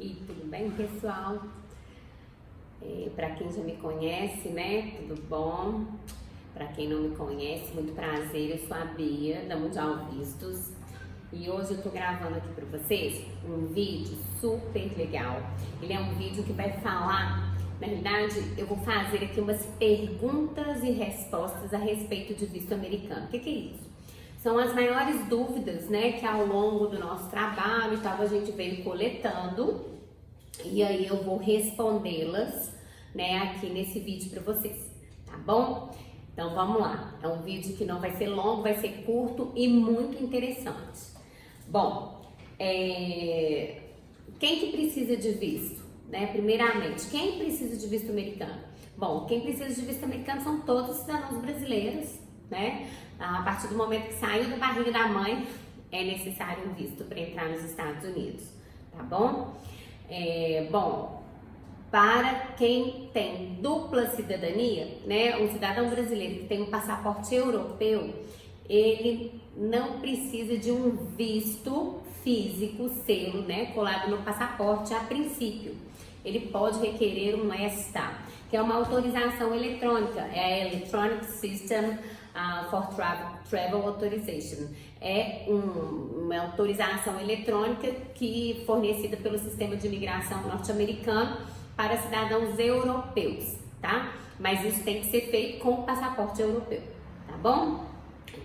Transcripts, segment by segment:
E tudo bem, pessoal? Para quem já me conhece, né? Tudo bom? Para quem não me conhece, muito prazer, eu sou a Bia, da Mundial Vistos. E hoje eu tô gravando aqui para vocês um vídeo super legal. Ele é um vídeo que vai falar, na realidade, eu vou fazer aqui umas perguntas e respostas a respeito de visto americano. O que é isso? São as maiores dúvidas, né, que ao longo do nosso trabalho e tal, a gente veio coletando. E aí eu vou respondê-las, né, aqui nesse vídeo para vocês, tá bom? Então vamos lá. É um vídeo que não vai ser longo, vai ser curto e muito interessante. Bom, quem que precisa de visto, né? Primeiramente, quem precisa de visto americano? Bom, quem precisa de visto americano são todos os cidadãos brasileiros, né? A partir do momento que saiu da barriga da mãe, é necessário um visto para entrar nos Estados Unidos, tá bom? Bom, para quem tem dupla cidadania, né, um cidadão brasileiro que tem um passaporte europeu, ele não precisa de um visto físico, selo, né, colado no passaporte a princípio. Ele pode requerer um ESTA, que é uma autorização eletrônica, é a Electronic System for Travel Authorization. É uma autorização eletrônica que fornecida pelo sistema de imigração norte-americano para cidadãos europeus, tá? Mas isso tem que ser feito com o passaporte europeu, tá bom?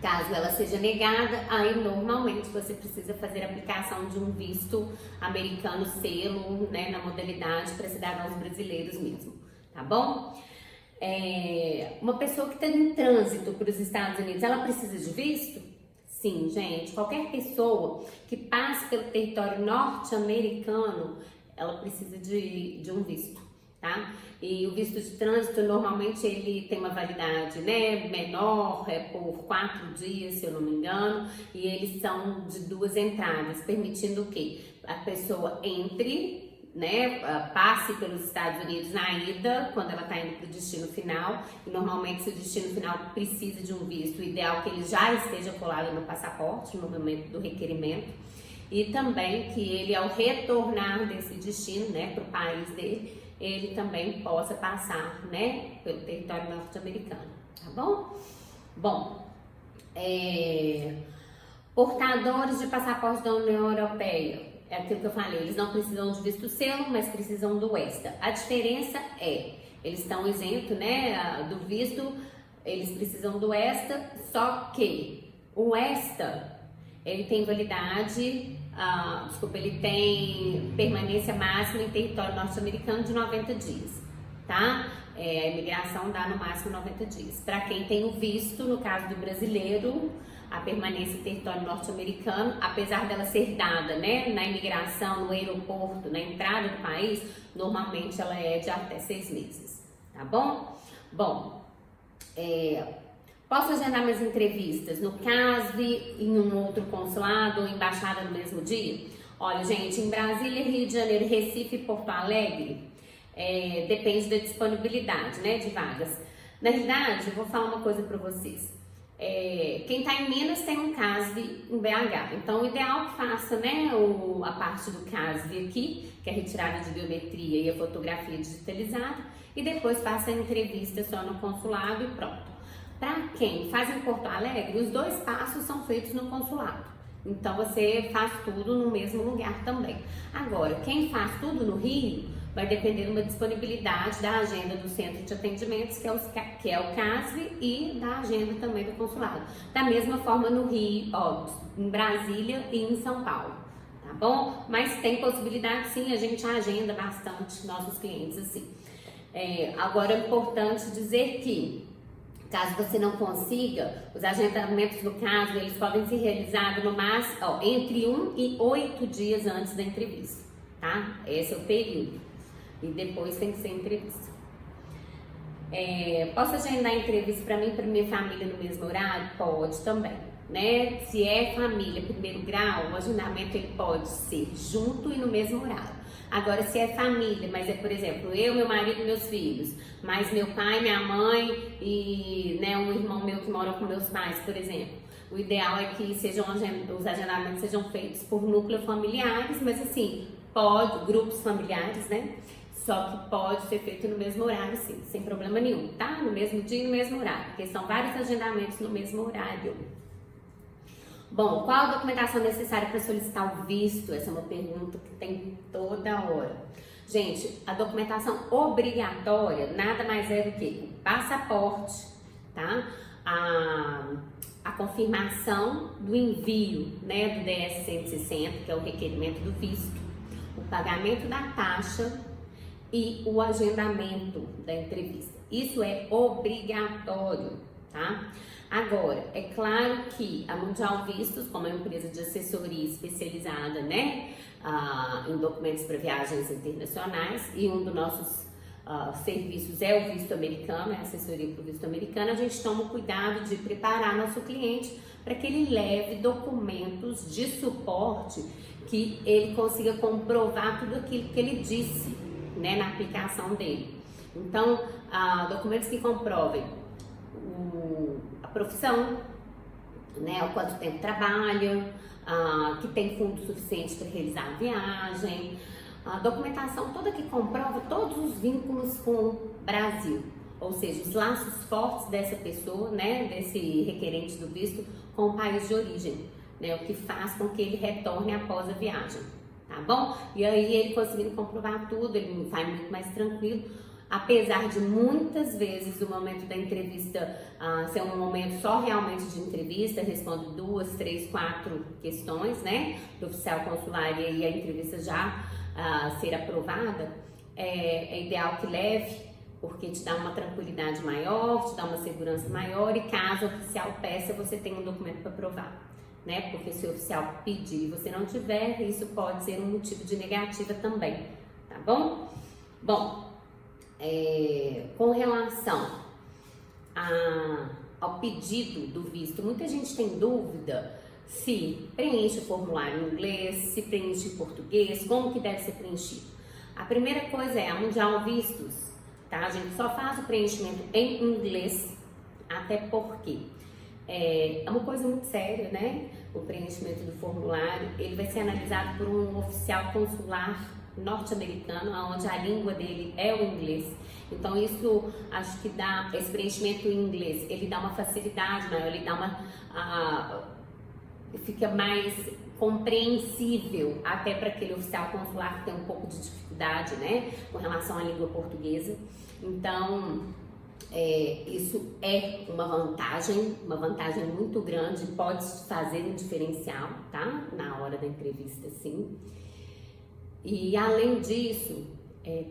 Caso ela seja negada, aí normalmente você precisa fazer a aplicação de um visto americano selo, né, na modalidade para cidadãos brasileiros mesmo, tá bom? Uma pessoa que está em trânsito para os Estados Unidos, ela precisa de visto? Sim, gente, qualquer pessoa que passe pelo território norte-americano, ela precisa de um visto, tá? E o visto de trânsito, normalmente, ele tem uma validade, né, menor, por 4 dias, se eu não me engano, e eles são de 2 entradas, permitindo o quê? A pessoa entre, né, passe pelos Estados Unidos na ida, quando ela está indo para o destino final, e normalmente se o destino final precisa de um visto, o ideal é que ele já esteja colado no passaporte, no momento do requerimento, e também que ele, ao retornar desse destino, né, para o país dele, ele também possa passar, né, pelo território norte-americano, tá bom? Bom, portadores de passaporte da União Europeia, é aquilo que eu falei, eles não precisam de visto selo, mas precisam do ESTA. A diferença eles estão isentos, né, do visto, eles precisam do ESTA, só que o ESTA, ele tem validade, ele tem permanência máxima em território norte-americano de 90 dias, tá? A imigração dá no máximo 90 dias. Para quem tem o visto, no caso do brasileiro, a permanência em território norte-americano, apesar dela ser dada, né, na imigração, no aeroporto, na entrada do país, normalmente ela é de até 6 meses, tá bom? Bom, posso agendar minhas entrevistas no CASV, em um outro consulado ou embaixada no mesmo dia? Olha, gente, em Brasília, Rio de Janeiro, Recife e Porto Alegre, depende da disponibilidade, né, de vagas. Na realidade, eu vou falar uma coisa para vocês. Quem está em Minas tem um CASV em BH, então o ideal é que faça, né, a parte do CASV aqui, que é a retirada de biometria e a fotografia digitalizada, e depois faça a entrevista só no consulado e pronto. Para quem faz em Porto Alegre, os 2 passos são feitos no consulado, então você faz tudo no mesmo lugar também. Agora, quem faz tudo no Rio, vai depender de uma disponibilidade da agenda do centro de atendimentos, que é o CASV, e da agenda também do consulado. Da mesma forma no Rio, em Brasília e em São Paulo, tá bom? Mas tem possibilidade sim, a gente agenda bastante nossos clientes assim. Agora é importante dizer que, caso você não consiga, os agendamentos do CASV, eles podem ser realizados no máximo, entre 1 e 8 dias antes da entrevista, tá? Esse é o período. E depois tem que ser entrevista. Posso agendar entrevista para mim e para minha família no mesmo horário? Pode também, né? Se é família, primeiro grau, o agendamento ele pode ser junto e no mesmo horário. Agora, se é família, mas por exemplo, eu, meu marido e meus filhos, mais meu pai, minha mãe e, né, um irmão meu que mora com meus pais, por exemplo. O ideal é que os agendamentos sejam feitos por núcleos familiares, mas assim, grupos familiares, né? Só que pode ser feito no mesmo horário, sim, sem problema nenhum, tá? No mesmo dia e no mesmo horário, porque são vários agendamentos no mesmo horário. Bom, qual a documentação necessária para solicitar o visto? Essa é uma pergunta que tem toda hora. Gente, a documentação obrigatória nada mais é do que o passaporte, tá? A confirmação do envio, né, do DS-160, que é o requerimento do visto, o pagamento da taxa e o agendamento da entrevista. Isso é obrigatório, tá? Agora, é claro que a Mundial Vistos, como é uma empresa de assessoria especializada, né, em documentos para viagens internacionais, e um dos nossos serviços é o visto americano, é a assessoria para o visto americano, a gente toma o cuidado de preparar nosso cliente para que ele leve documentos de suporte que ele consiga comprovar tudo aquilo que ele disse, né, na aplicação dele. Então, documentos que comprovem a profissão, né, o quanto tempo trabalha, que tem fundo suficiente para realizar a viagem, a documentação toda que comprova todos os vínculos com o Brasil, ou seja, os laços fortes dessa pessoa, né, desse requerente do visto com o país de origem, né, o que faz com que ele retorne após a viagem, tá bom? E aí ele conseguindo comprovar tudo, ele vai muito mais tranquilo, apesar de muitas vezes o momento da entrevista ser um momento só realmente de entrevista, responde 2, 3, 4 questões, né, do oficial consular e a entrevista já ser aprovada, é ideal que leve, porque te dá uma tranquilidade maior, te dá uma segurança maior, e caso o oficial peça, você tem um documento para provar, né? Porque se o oficial pedir e você não tiver, isso pode ser um motivo de negativa também, tá bom? Bom, com relação ao pedido do visto, muita gente tem dúvida se preenche o formulário em inglês, se preenche em português, como que deve ser preenchido. A primeira coisa é a Mundial Vistos, tá? A gente só faz o preenchimento em inglês, até porque é uma coisa muito séria, né? O preenchimento do formulário, ele vai ser analisado por um oficial consular norte-americano, onde a língua dele é o inglês. Então isso, acho que dá, esse preenchimento em inglês, ele dá uma facilidade maior, ele dá fica mais compreensível até para aquele oficial consular que tem um pouco de dificuldade, né, com relação à língua portuguesa. Então, isso é uma vantagem muito grande, pode fazer um diferencial, tá, na hora da entrevista, sim. E além disso,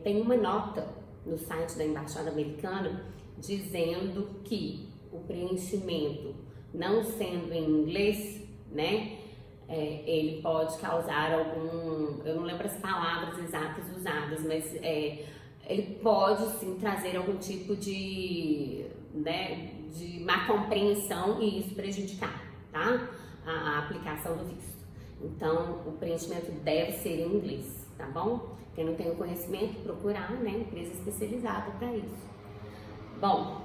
tem uma nota no site da Embaixada Americana dizendo que o preenchimento, não sendo em inglês, né, ele pode causar eu não lembro as palavras exatas usadas, mas ele pode sim trazer algum tipo de má compreensão e isso prejudicar, tá, a aplicação do visto. Então, o preenchimento deve ser em inglês, tá bom? Quem não tem o conhecimento, procurar, né, empresa especializada para isso. Bom,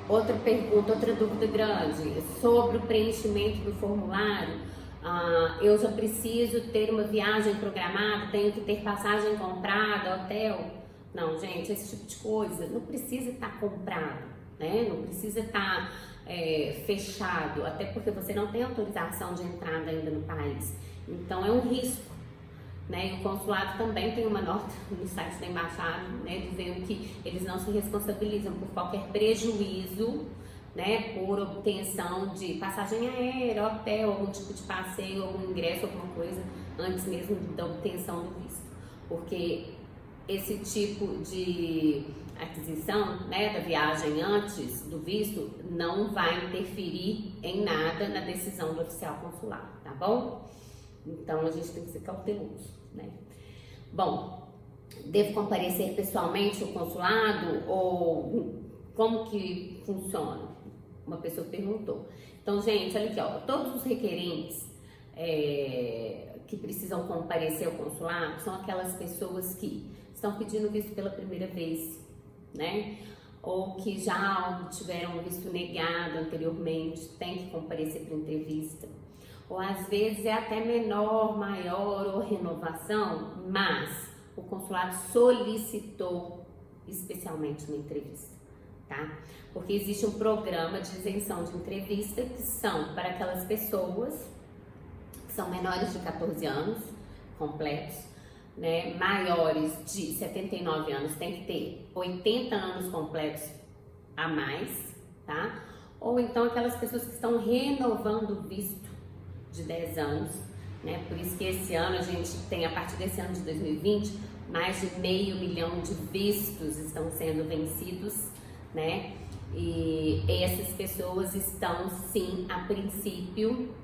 outra pergunta, outra dúvida grande sobre o preenchimento do formulário. Eu já preciso ter uma viagem programada, tenho que ter passagem comprada, hotel. Não, gente, esse tipo de coisa não precisa estar comprado, né? Não precisa estar fechado, até porque você não tem autorização de entrada ainda no país. Então é um risco, né? E o consulado também tem uma nota no site da embaixada, né, dizendo que eles não se responsabilizam por qualquer prejuízo, né, por obtenção de passagem aérea, hotel, algum tipo de passeio, algum ingresso, alguma coisa, antes mesmo da obtenção do visto. Porque esse tipo de aquisição, né, da viagem antes do visto não vai interferir em nada na decisão do oficial consular, tá bom? Então a gente tem que ser cauteloso, né? Bom, devo comparecer pessoalmente ao consulado ou como que funciona? Uma pessoa perguntou. Então, gente, olha aqui, ó, todos os requerentes que precisam comparecer ao consulado são aquelas pessoas que estão pedindo visto pela primeira vez, né? ou que já tiveram visto negado anteriormente, tem que comparecer para entrevista. Ou às vezes é até menor, maior ou renovação, mas o consulado solicitou especialmente uma entrevista, tá? Porque existe um programa de isenção de entrevista que são para aquelas pessoas que são menores de 14 anos completos, né? Maiores de 79 anos tem que ter 80 anos completos a mais, tá? Ou então aquelas pessoas que estão renovando o visto de 10 anos, né? Por isso que esse ano a gente tem, a partir desse ano de 2020, mais de 500 mil de vistos estão sendo vencidos, né? E essas pessoas estão, sim, a princípio,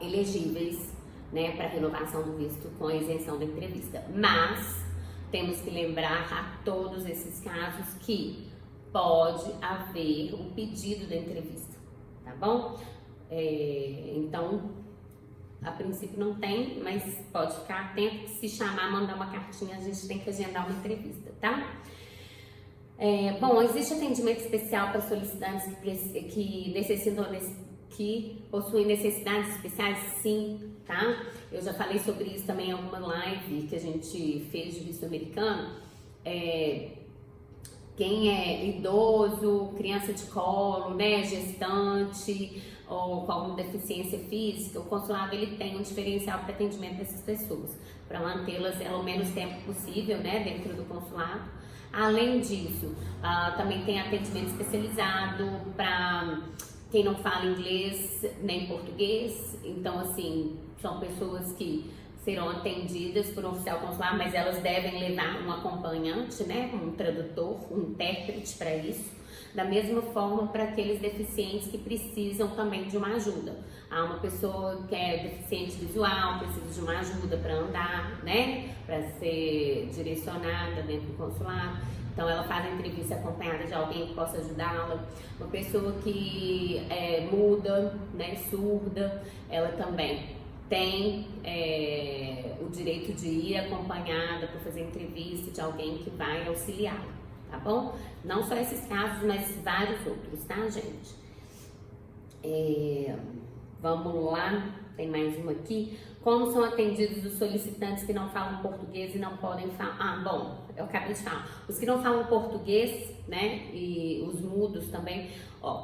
elegíveis, né, para renovação do visto com a isenção da entrevista. Mas temos que lembrar a todos esses casos que pode haver o pedido da entrevista, tá bom? Então, a princípio não tem, mas pode ficar atento que se chamar, mandar uma cartinha, a gente tem que agendar uma entrevista, tá? Bom, existe atendimento especial para solicitantes que possuem necessidades especiais? Sim, tá? Eu já falei sobre isso também em alguma live que a gente fez de visto americano. Quem é idoso, criança de colo, né, gestante ou com alguma deficiência física, o consulado ele tem um diferencial para atendimento dessas pessoas, para mantê-las o menos tempo possível, né, dentro do consulado. Além disso, também tem atendimento especializado para quem não fala inglês nem português. Então, assim, são pessoas que serão atendidas por um oficial consular, mas elas devem levar um acompanhante, né, um tradutor, um intérprete para isso. Da mesma forma para aqueles deficientes que precisam também de uma ajuda. Há uma pessoa que é deficiente visual, precisa de uma ajuda para andar, né, para ser direcionada dentro do consulado. Então ela faz a entrevista acompanhada de alguém que possa ajudá-la. Uma pessoa que é muda, né, surda, ela também tem o direito de ir acompanhada para fazer entrevista de alguém que vai auxiliá-la, tá bom? Não só esses casos, mas vários outros, tá, gente? Vamos lá, tem mais uma aqui. Como são atendidos os solicitantes que não falam português e não podem falar? Bom, eu acabei de falar. Os que não falam português, né, e os mudos também.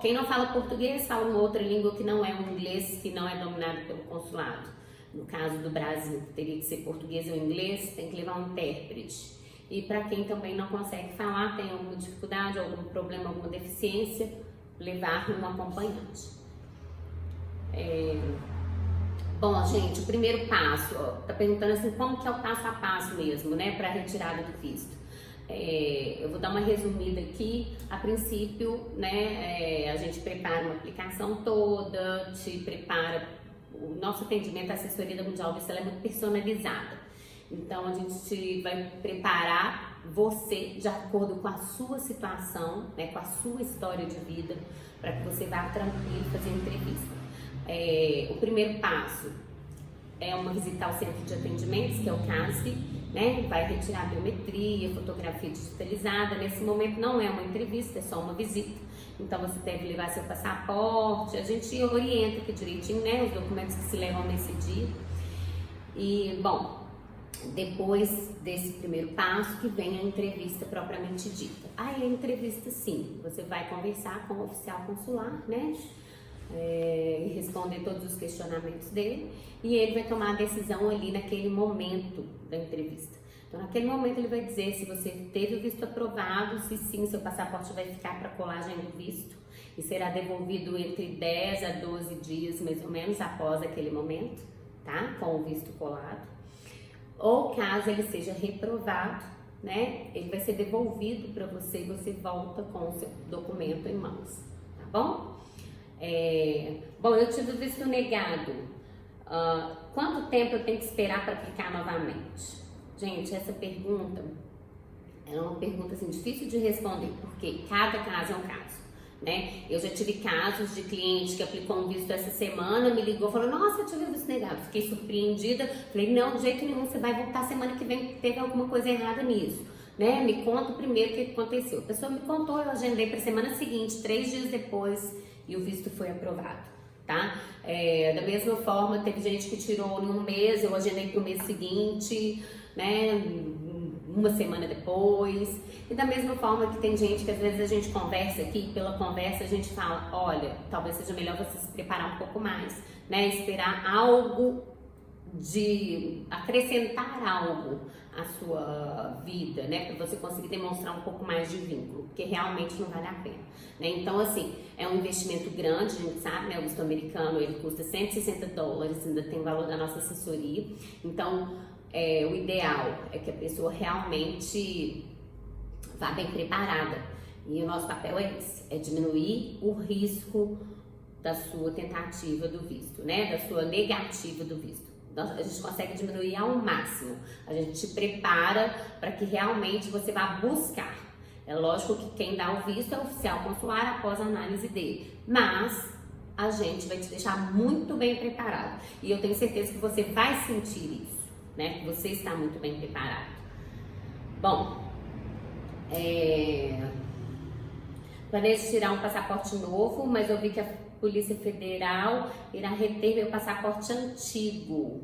Quem não fala português fala uma outra língua que não é o inglês, que não é dominado pelo consulado. No caso do Brasil, teria que ser português ou inglês, tem que levar um intérprete. E para quem também não consegue falar, tem alguma dificuldade, algum problema, alguma deficiência, levar um acompanhante. Bom, gente, o primeiro passo, tá perguntando assim, como que é o passo a passo mesmo, né, para retirada do visto? Eu vou dar uma resumida aqui. A princípio, né, a gente prepara uma aplicação toda, te prepara. O nosso atendimento, a assessoria da Mundial Visto, ela é muito personalizada. Então, a gente vai preparar você de acordo com a sua situação, né, com a sua história de vida, para que você vá tranquilo fazer a entrevista. O primeiro passo é uma visita ao centro de atendimentos, que é o CASF, né? Vai retirar a biometria, fotografia digitalizada. Nesse momento não é uma entrevista, é só uma visita. Então você deve levar seu passaporte, a gente orienta aqui direitinho, né? Os documentos que se levam nesse dia. E, bom, depois desse primeiro passo que vem a entrevista propriamente dita. Aí a entrevista, sim, você vai conversar com o oficial consular, né? E responder todos os questionamentos dele, e ele vai tomar a decisão ali naquele momento da entrevista. Então, naquele momento ele vai dizer se você teve o visto aprovado, se sim, seu passaporte vai ficar para colagem do visto e será devolvido entre 10 a 12 dias, mais ou menos, após aquele momento, tá? Com o visto colado. Ou caso ele seja reprovado, né? Ele vai ser devolvido para você e você volta com o seu documento em mãos, tá bom? Bom, eu tive o visto negado. Quanto tempo eu tenho que esperar para aplicar novamente? Gente, essa pergunta é uma pergunta assim, difícil de responder, porque cada caso é um caso, né? Eu já tive casos de cliente que aplicou um visto essa semana, me ligou e falou, nossa, eu tive o visto negado. Fiquei surpreendida, falei, não, de jeito nenhum, você vai voltar semana que vem, teve alguma coisa errada nisso. né? Me conta primeiro o que aconteceu. A pessoa me contou, eu agendei para semana seguinte, 3 dias depois, e o visto foi aprovado, tá? Da mesma forma, teve gente que tirou em um mês, eu agendei para o mês seguinte, né? Uma semana depois. E da mesma forma que tem gente que às vezes a gente conversa aqui, pela conversa a gente fala, olha, talvez seja melhor você se preparar um pouco mais, né? Esperar algo de acrescentar algo à sua vida, né, para você conseguir demonstrar um pouco mais de vínculo, porque realmente não vale a pena, né? Então, assim, é um investimento grande, a gente sabe, né? O visto americano, ele custa $160, ainda tem o valor da nossa assessoria. Então, o ideal é que a pessoa realmente vá bem preparada. E o nosso papel é esse, é diminuir o risco da sua tentativa do visto, né? Da sua negativa do visto. A gente consegue diminuir ao máximo. A gente te prepara para que realmente você vá buscar. É lógico que quem dá o visto é o oficial consular após a análise dele. Mas a gente vai te deixar muito bem preparado. E eu tenho certeza que você vai sentir isso, né? Que você está muito bem preparado. Bom, planejo tirar um passaporte novo, mas eu vi que a Polícia Federal irá reter meu passaporte antigo.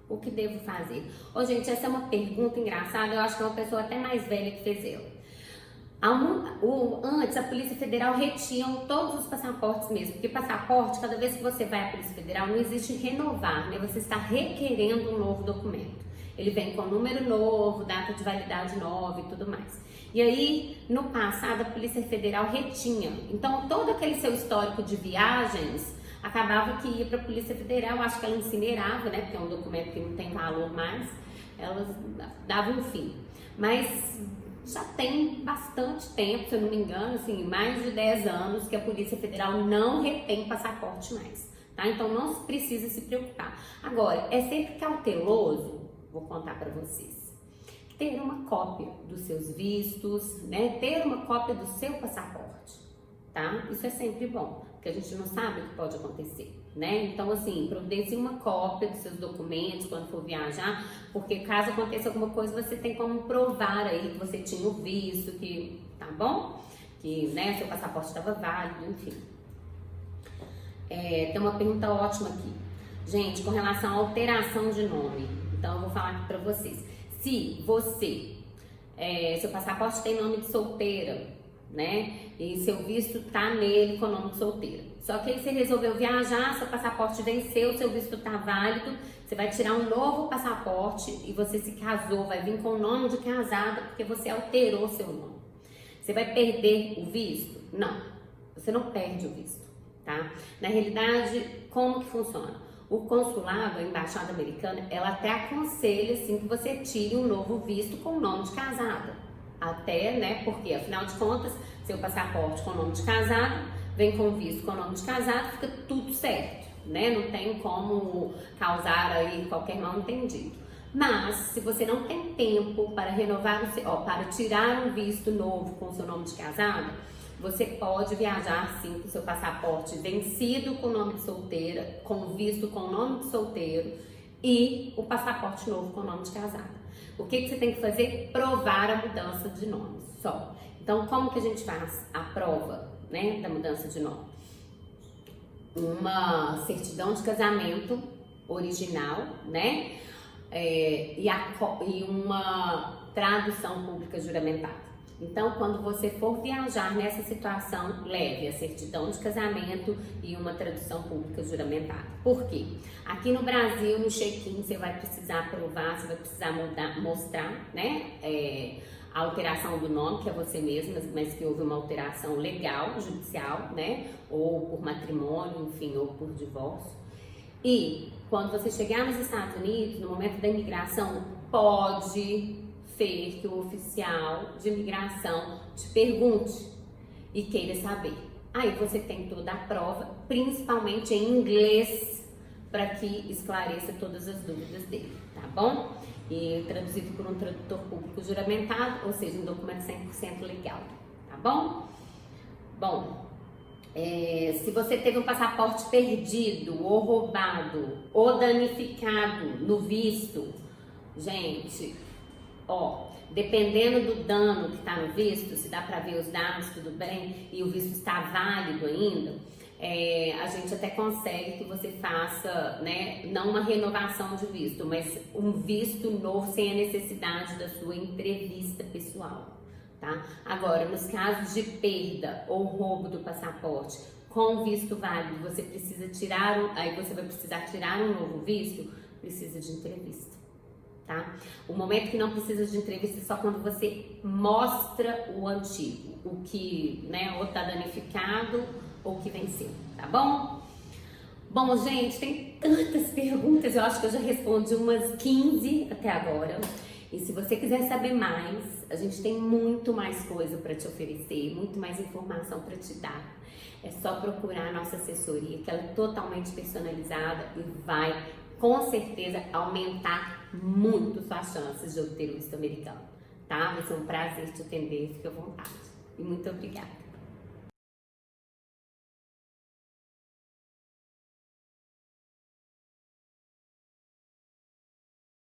O que devo fazer? Ô, gente, essa é uma pergunta engraçada. Eu acho que é uma pessoa até mais velha que fez ela. Antes, a Polícia Federal retiam todos os passaportes mesmo. Porque passaporte, cada vez que você vai à Polícia Federal, não existe renovar, né? Você está requerendo um novo documento. Ele vem com número novo, data de validade nova e tudo mais. E aí, no passado, a Polícia Federal retinha. Então, todo aquele seu histórico de viagens acabava que ia para a Polícia Federal. Acho que ela incinerava, né? Porque é um documento que não tem valor mais. Elas davam um fim. Mas já tem bastante tempo, se eu não me engano, assim, mais de 10 anos que a Polícia Federal não retém passaporte mais. Tá? Então, não precisa se preocupar. Agora, é sempre cauteloso, vou contar para vocês. Ter uma cópia dos seus vistos, né? Ter uma cópia do seu passaporte, tá? Isso é sempre bom, porque a gente não sabe o que pode acontecer, né? Então, assim, providencie uma cópia dos seus documentos quando for viajar, porque caso aconteça alguma coisa, você tem como provar aí que você tinha o visto, que tá bom? Que, né, seu passaporte estava válido, enfim. Tem uma pergunta ótima aqui. Gente, com relação à alteração de nome. Então, eu vou falar aqui pra vocês. Se você, seu passaporte tem nome de solteira, né? E seu visto tá nele com nome de solteira. Só que aí você resolveu viajar, seu passaporte venceu, seu visto tá válido, você vai tirar um novo passaporte e você se casou, vai vir com o nome de casada porque você alterou seu nome. Você vai perder o visto? Não, você não perde o visto, tá? Na realidade, como que funciona? O consulado, a embaixada americana, ela até aconselha assim, que você tire um novo visto com o nome de casada. Até, né? Porque, afinal de contas, seu passaporte com o nome de casada, vem com visto com o nome de casado, fica tudo certo, né? Não tem como causar aí qualquer mal-entendido. Mas, se você não tem tempo para renovar para tirar um visto novo com o seu nome de casada, você pode viajar sim com o seu passaporte vencido com o nome de solteira, com visto com o nome de solteiro e o passaporte novo com o nome de casada. O que você tem que fazer? Provar a mudança de nome só. Então, como que a gente faz a prova, né, da mudança de nome? Uma certidão de casamento original, né? E uma tradução pública juramentada. Então, quando você for viajar nessa situação, leve a certidão de casamento e uma tradução pública juramentada. Por quê? Aqui no Brasil, no check-in, você vai precisar provar, você vai precisar mostrar, né, a alteração do nome, que é você mesma, mas que houve uma alteração legal, judicial, né, ou por matrimônio, enfim, ou por divórcio. E quando você chegar nos Estados Unidos, no momento da imigração, pode ser que o oficial de imigração te pergunte e queira saber. Aí você tem toda a prova, principalmente em inglês, para que esclareça todas as dúvidas dele, tá bom? E traduzido por um tradutor público juramentado, ou seja, um documento 100% legal, tá bom? Bom, se você teve um passaporte perdido, ou roubado, ou danificado no visto, gente, Ó, dependendo do dano que está no visto, se dá para ver os dados, tudo bem, e o visto está válido ainda, a gente até consegue que você faça, né, não uma renovação de visto, mas um visto novo sem a necessidade da sua entrevista pessoal, tá? Agora, nos casos de perda ou roubo do passaporte com visto válido, você precisa tirar, aí você vai precisar tirar um novo visto, precisa de entrevista, tá? O momento que não precisa de entrevista é só quando você mostra o antigo, o que, né, ou tá danificado ou que venceu, tá bom? Bom, gente, tem tantas perguntas, eu acho que eu já respondi umas 15 até agora. E se você quiser saber mais, a gente tem muito mais coisa para te oferecer, muito mais informação para te dar. É só procurar a nossa assessoria, que ela é totalmente personalizada e vai, com certeza, aumentar muito suas chances de obter o visto americano, tá? Vai ser um prazer te atender, fique à vontade. E muito obrigada.